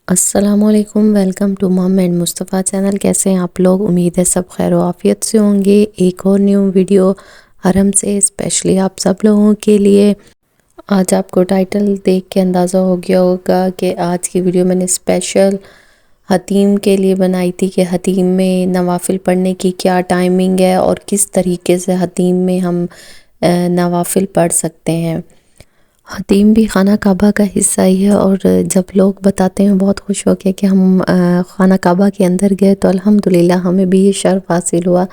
السلام علیکم، welcome to mom and Mustafa channel. کیسے ہیں آپ لوگ؟ امید ہے سب خیر و عافیت سے ہوں گے۔ ایک اور نیو ویڈیو حرم سے اسپیشلی آپ سب لوگوں کے لیے۔ آج آپ کو ٹائٹل دیکھ کے اندازہ ہو گیا ہوگا کہ آج کی ویڈیو میں نے اسپیشل حتیم کے لیے بنائی تھی کہ حتیم میں نوافل پڑھنے کی کیا ٹائمنگ ہے اور کس طریقے سے حتیم میں ہم نوافل پڑھ سکتے ہیں۔ حتیم بھی خانہ کعبہ کا حصہ ہی ہے، اور جب لوگ بتاتے ہیں بہت خوش ہو کے کہ ہم خانہ کعبہ کے اندر گئے تو الحمدللہ ہمیں بھی یہ شرف حاصل ہوا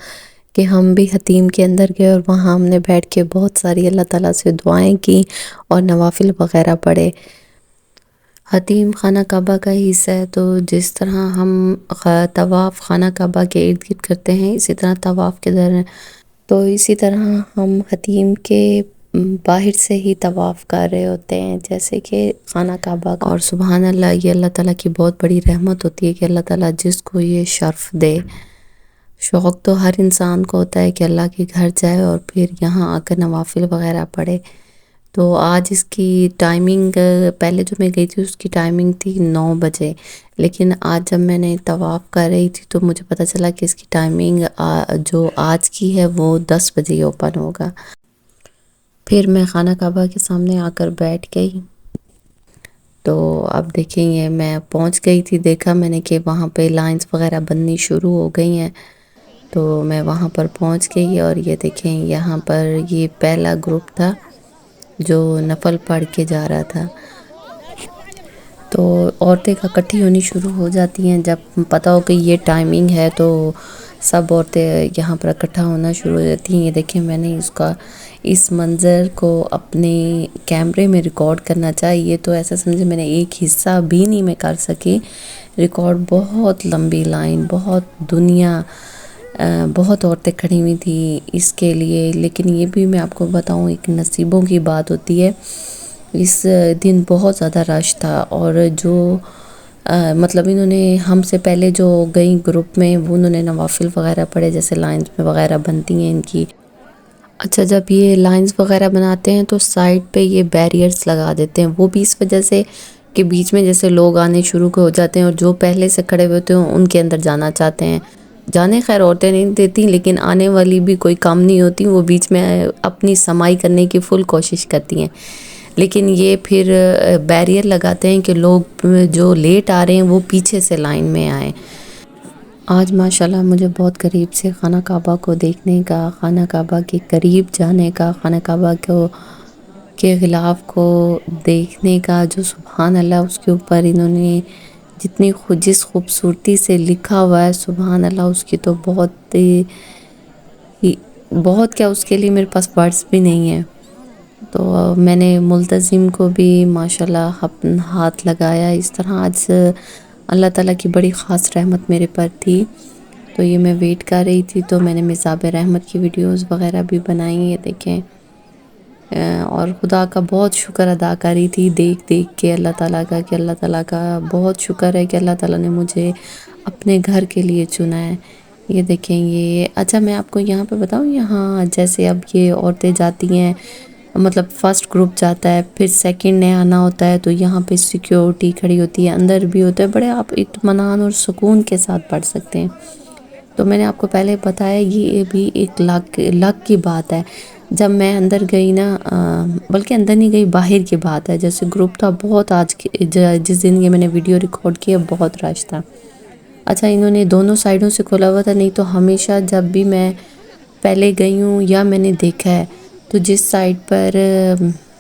کہ ہم بھی حتیم کے اندر گئے، اور وہاں ہم نے بیٹھ کے بہت ساری اللہ تعالیٰ سے دعائیں کی اور نوافل وغیرہ پڑھے۔ حتیم خانہ کعبہ کا حصہ ہے، تو جس طرح ہم طواف خانہ کعبہ کے ارد گرد کرتے ہیں، اسی طرح طواف کے دوران تو اسی طرح ہم حتیم کے باہر سے ہی طواف کر رہے ہوتے ہیں، جیسے کہ خانہ کعبہ کا۔ اور سبحان اللہ، یہ اللہ تعالیٰ کی بہت بڑی رحمت ہوتی ہے کہ اللہ تعالیٰ جس کو یہ شرف دے۔ شوق تو ہر انسان کو ہوتا ہے کہ اللہ کے گھر جائے اور پھر یہاں آ کر نوافل وغیرہ پڑھے۔ تو آج اس کی ٹائمنگ، پہلے جو میں گئی تھی اس کی ٹائمنگ تھی 9 بجے، لیکن آج جب میں نے طواف کر رہی تھی تو مجھے پتہ چلا کہ اس کی ٹائمنگ جو آج کی ہے وہ 10 بجے اوپن ہوگا۔ پھر میں خانہ کعبہ کے سامنے آ کر بیٹھ گئی، تو اب دیکھیں گے میں پہنچ گئی تھی، دیکھا میں نے کہ وہاں پہ لائنز وغیرہ بننی شروع ہو گئی ہیں، تو میں وہاں پر پہنچ گئی، اور یہ دیکھیں یہاں پر یہ پہلا گروپ تھا جو نفل پڑھ کے جا رہا تھا۔ تو عورتیں اکٹھی ہونی شروع ہو جاتی ہیں جب پتہ ہو کہ یہ ٹائمنگ ہے، تو سب عورتیں یہاں پر اکٹھا ہونا شروع ہو جاتی ہیں۔ یہ دیکھیں میں نے اس منظر کو اپنے کیمرے میں ریکارڈ کرنا چاہیے، تو ایسا سمجھے میں نے ایک حصہ بھی نہیں میں کر سکی ریکارڈ۔ بہت لمبی لائن، بہت دنیا، بہت عورتیں کھڑی ہوئی تھی اس کے لیے۔ لیکن یہ بھی میں آپ کو بتاؤں، ایک نصیبوں کی بات ہوتی ہے، اس دن بہت زیادہ رش تھا، اور جو مطلب انہوں نے ہم سے پہلے جو گئی گروپ میں وہ انہوں نے نوافل وغیرہ پڑھے، جیسے لائنز میں وغیرہ بنتی ہیں ان کی۔ اچھا، جب یہ لائنز وغیرہ بناتے ہیں تو سائڈ پہ یہ بیریئرز لگا دیتے ہیں، وہ بھی اس وجہ سے کہ بیچ میں جیسے لوگ آنے شروع ہو جاتے ہیں اور جو پہلے سے کھڑے ہوئے ہوتے ہیں ان کے اندر جانا چاہتے ہیں، جانے خیر عورتیں نہیں دیتی، لیکن آنے والی بھی کوئی کام نہیں ہوتی، وہ بیچ میں اپنی سمائی کرنے کی فل کوشش کرتی ہیں۔ لیکن یہ پھر بیریئر لگاتے ہیں کہ لوگ جو لیٹ آ رہے ہیں وہ پیچھے سے لائن میں آئیں۔ آج ماشاءاللہ مجھے بہت قریب سے خانہ کعبہ کو دیکھنے کا، خانہ کعبہ کے قریب جانے کا، خانہ کعبہ کے غلاف کو دیکھنے کا، جو سبحان اللہ اس کے اوپر انہوں نے جس خوبصورتی سے لکھا ہوا ہے، سبحان اللہ، اس کی تو بہت کیا، اس کے لیے میرے پاس ورڈز بھی نہیں ہیں۔ تو میں نے ملتزم کو بھی ماشاءاللہ اپنا ہاتھ لگایا، اس طرح آج اللہ تعالیٰ کی بڑی خاص رحمت میرے پر تھی۔ تو یہ میں ویٹ کر رہی تھی، تو میں نے مصاب رحمت کی ویڈیوز وغیرہ بھی بنائی ہیں، یہ دیکھیں، اور خدا کا بہت شکر ادا کری تھی دیکھ کے اللہ تعالیٰ کا، کہ اللہ تعالیٰ کا بہت شکر ہے کہ اللہ تعالیٰ نے مجھے اپنے گھر کے لیے چنا ہے۔ یہ دیکھیں یہ اچھا، میں آپ کو یہاں پہ بتاؤں، یہاں جیسے اب یہ عورتیں جاتی ہیں، مطلب فرسٹ گروپ جاتا ہے، پھر سیکنڈ نے آنا ہوتا ہے، تو یہاں پہ سیکیورٹی کھڑی ہوتی ہے، اندر بھی ہوتا ہے، بڑے آپ اطمینان اور سکون کے ساتھ پڑھ سکتے ہیں۔ تو میں نے آپ کو پہلے بتایا یہ بھی ایک لک کی بات ہے۔ جب میں اندر گئی نا، بلکہ اندر نہیں گئی، باہر کی بات ہے، جیسے گروپ تھا بہت، جس دن یہ میں نے ویڈیو ریکارڈ کیا بہت رش تھا۔ اچھا، انہوں نے دونوں سائڈوں سے کھولا ہوا تھا، نہیں تو ہمیشہ جب بھی میں پہلے گئی ہوں یا میں نے دیکھا ہے تو جس سائڈ پر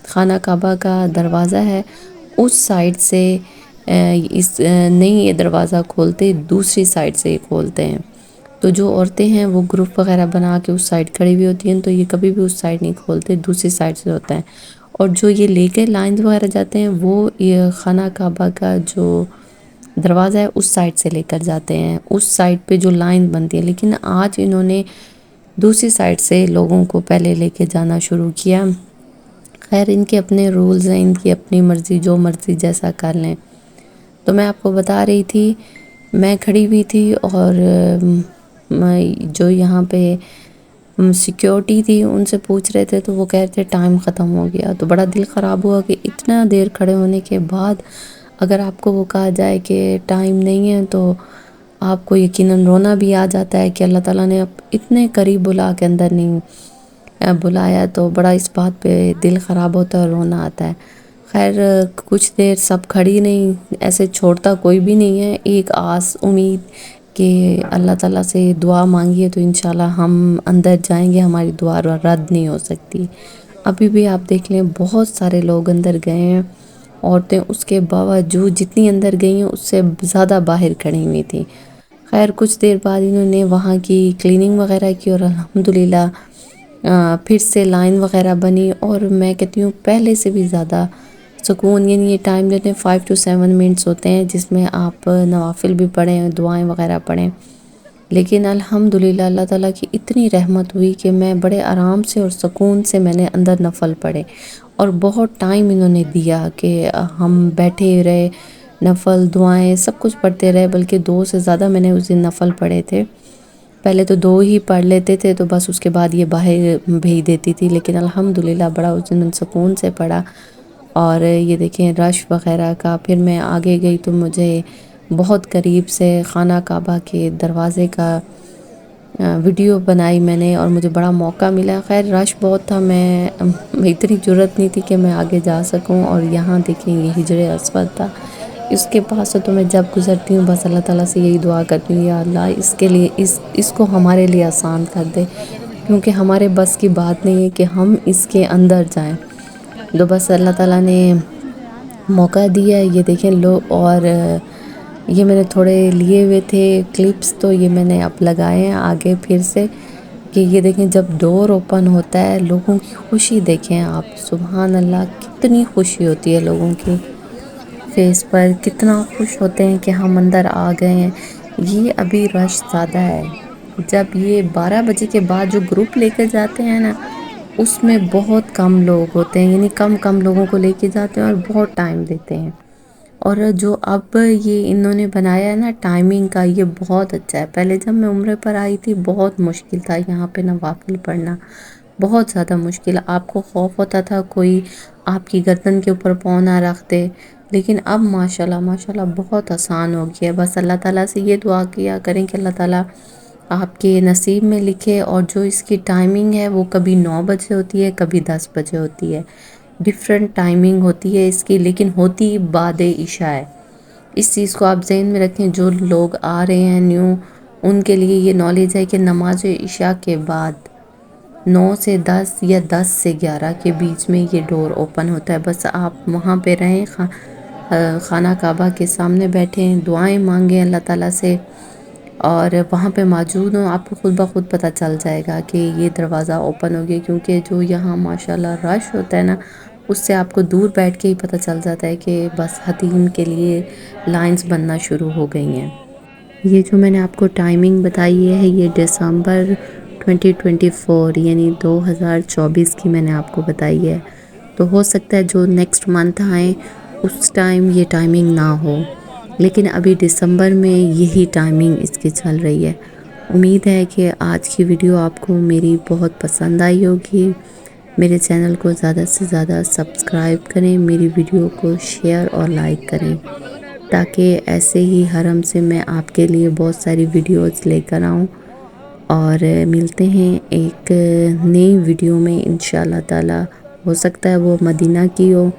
خانہ کعبہ کا دروازہ ہے اس سائڈ سے نہیں یہ دروازہ کھولتے، دوسری سائڈ سے کھولتے ہیں۔ تو جو عورتیں ہیں وہ گروپ وغیرہ بنا کے اس سائڈ کھڑی ہوئی ہوتی ہیں، تو یہ کبھی بھی اس سائڈ نہیں کھولتے، دوسری سائڈ سے ہوتا ہے۔ اور جو یہ لے کے لائنز وغیرہ جاتے ہیں وہ یہ خانہ کعبہ کا جو دروازہ ہے اس سائڈ سے لے کر جاتے ہیں، اس سائڈ پہ جو لائن بنتی ہے۔ لیکن آج انہوں نے دوسری سائڈ سے لوگوں کو پہلے لے کے جانا شروع کیا۔ خیر، ان کے اپنے رولز ہیں، ان کی اپنی مرضی، جو مرضی جیسا کر لیں۔ تو میں آپ کو بتا رہی تھی، میں کھڑی ہوئی تھی، اور جو یہاں پہ سیکیورٹی تھی ان سے پوچھ رہے تھے، تو وہ کہہ رہے تھے ٹائم ختم ہو گیا۔ تو بڑا دل خراب ہوا کہ اتنا دیر کھڑے ہونے کے بعد اگر آپ کو وہ کہا جائے کہ ٹائم نہیں ہے تو آپ کو یقیناً رونا بھی آ جاتا ہے کہ اللہ تعالیٰ نے اب اتنے قریب بلا کے اندر نہیں بلایا، تو بڑا اس بات پہ دل خراب ہوتا ہے اور رونا آتا ہے۔ خیر کچھ دیر سب کھڑی نہیں، ایسے چھوڑتا کوئی بھی نہیں ہے، ایک آس امید کہ اللہ تعالیٰ سے دعا مانگیے تو انشاءاللہ ہم اندر جائیں گے، ہماری دعا رد نہیں ہو سکتی۔ ابھی بھی آپ دیکھ لیں بہت سارے لوگ اندر گئے ہیں، عورتیں اس کے باوجود جتنی اندر گئی ہیں اس سے زیادہ باہر کھڑی ہوئی تھیں۔ خیر کچھ دیر بعد انہوں نے وہاں کی کلیننگ وغیرہ کی اور الحمدللہ پھر سے لائن وغیرہ بنی، اور میں کہتی ہوں پہلے سے بھی زیادہ سکون، یعنی یہ ٹائم جو ہے 5 to 7 منٹس ہوتے ہیں جس میں آپ نوافل بھی پڑھیں، دعائیں وغیرہ پڑھیں، لیکن الحمدللہ اللہ تعالیٰ کی اتنی رحمت ہوئی کہ میں بڑے آرام سے اور سکون سے میں نے اندر نفل پڑھے، اور بہت ٹائم انہوں نے دیا کہ ہم بیٹھے رہے، نفل دعائیں سب کچھ پڑھتے رہے، بلکہ 2 سے زیادہ میں نے اس دن نفل پڑھے تھے۔ پہلے تو 2 ہی پڑھ لیتے تھے تو بس اس کے بعد یہ باہر بھیج دیتی تھی، لیکن الحمدللہ بڑا اس دن سکون سے پڑھا۔ اور یہ دیکھیں رش وغیرہ کا، پھر میں آگے گئی تو مجھے بہت قریب سے خانہ کعبہ کے دروازے کا ویڈیو بنائی میں نے، اور مجھے بڑا موقع ملا۔ خیر رش بہت تھا، میں اتنی جرت نہیں تھی کہ میں آگے جا سکوں، اور یہاں دیکھیں یہ حجر اسود تھا، اس کے پاس سے تو میں جب گزرتی ہوں بس اللہ تعالیٰ سے یہی دعا کرتی ہوں یا اللہ اس کے لیے اس کو ہمارے لیے آسان کر دے، کیونکہ ہمارے بس کی بات نہیں ہے کہ ہم اس کے اندر جائیں، تو بس اللہ تعالیٰ نے موقع دیا۔ یہ دیکھیں اور یہ میں نے تھوڑے لیے ہوئے تھے کلپس، تو یہ میں نے اب لگائے ہیں آگے پھر سے، کہ یہ دیکھیں جب ڈور اوپن ہوتا ہے لوگوں کی خوشی دیکھیں آپ، سبحان اللہ کتنی خوشی ہوتی ہے لوگوں کی فیس پر، کتنا خوش ہوتے ہیں کہ ہم اندر آ گئے ہیں۔ یہ ابھی رش زیادہ ہے، جب یہ 12 بجے کے بعد جو گروپ لے کر جاتے ہیں نا اس میں بہت کم لوگ ہوتے ہیں، یعنی کم لوگوں کو لے کے جاتے ہیں اور بہت ٹائم دیتے ہیں۔ اور جو اب یہ انہوں نے بنایا ہے نا ٹائمنگ کا، یہ بہت اچھا ہے۔ پہلے جب میں عمرے پر آئی تھی بہت مشکل تھا یہاں پہ نوافل پڑھنا، بہت زیادہ مشکل، آپ کو خوف ہوتا تھا کوئی آپ کی گردن کے اوپر پاؤں نہ رکھ دے، لیکن اب ماشاءاللہ بہت آسان ہو گیا ہے۔ بس اللہ تعالیٰ سے یہ دعا کیا کریں کہ اللہ تعالیٰ آپ کے نصیب میں لکھے، اور جو اس کی ٹائمنگ ہے وہ کبھی 9 بجے ہوتی ہے، کبھی 10 بجے ہوتی ہے، ڈیفرنٹ ٹائمنگ ہوتی ہے اس کی، لیکن ہوتی بعد عشاء ہے۔ اس چیز کو آپ ذہن میں رکھیں، جو لوگ آ رہے ہیں نیو ان کے لیے یہ نالج ہے کہ نماز عشاء کے بعد 9 سے 10 یا 10 سے 11 کے بیچ میں یہ ڈور اوپن ہوتا ہے۔ بس آپ وہاں پہ رہیں، خانہ کعبہ کے سامنے بیٹھیں، دعائیں مانگیں اللہ تعالیٰ سے، اور وہاں پہ موجود ہوں، آپ کو خود بخود پتہ چل جائے گا کہ یہ دروازہ اوپن ہو گیا، کیونکہ جو یہاں ماشاءاللہ رش ہوتا ہے نا اس سے آپ کو دور بیٹھ کے ہی پتہ چل جاتا ہے کہ بس حتیم کے لیے لائنز بننا شروع ہو گئی ہیں۔ یہ جو میں نے آپ کو ٹائمنگ بتائی ہے یہ دسمبر 2024 یعنی 2024 کی میں نے آپ کو بتائی ہے، تو ہو سکتا ہے جو نیکسٹ منتھ آئیں اس ٹائم یہ ٹائمنگ نہ ہو، لیکن ابھی دسمبر میں یہی ٹائمنگ اس کی چل رہی ہے۔ امید ہے کہ آج کی ویڈیو آپ کو میری بہت پسند آئی ہوگی۔ میرے چینل کو زیادہ سے زیادہ سبسکرائب کریں، میری ویڈیو کو شیئر اور لائک کریں، تاکہ ایسے ہی حرم سے میں آپ کے لیے بہت ساری ویڈیوز لے کر آؤں، اور ملتے ہیں ایک نئی ویڈیو میں انشاءاللہ تعالی، ہو سکتا ہے وہ مدینہ کی ہو۔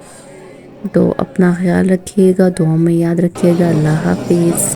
تو اپنا خیال رکھیے گا، دعاؤں میں یاد رکھیے گا۔ اللہ حافظ۔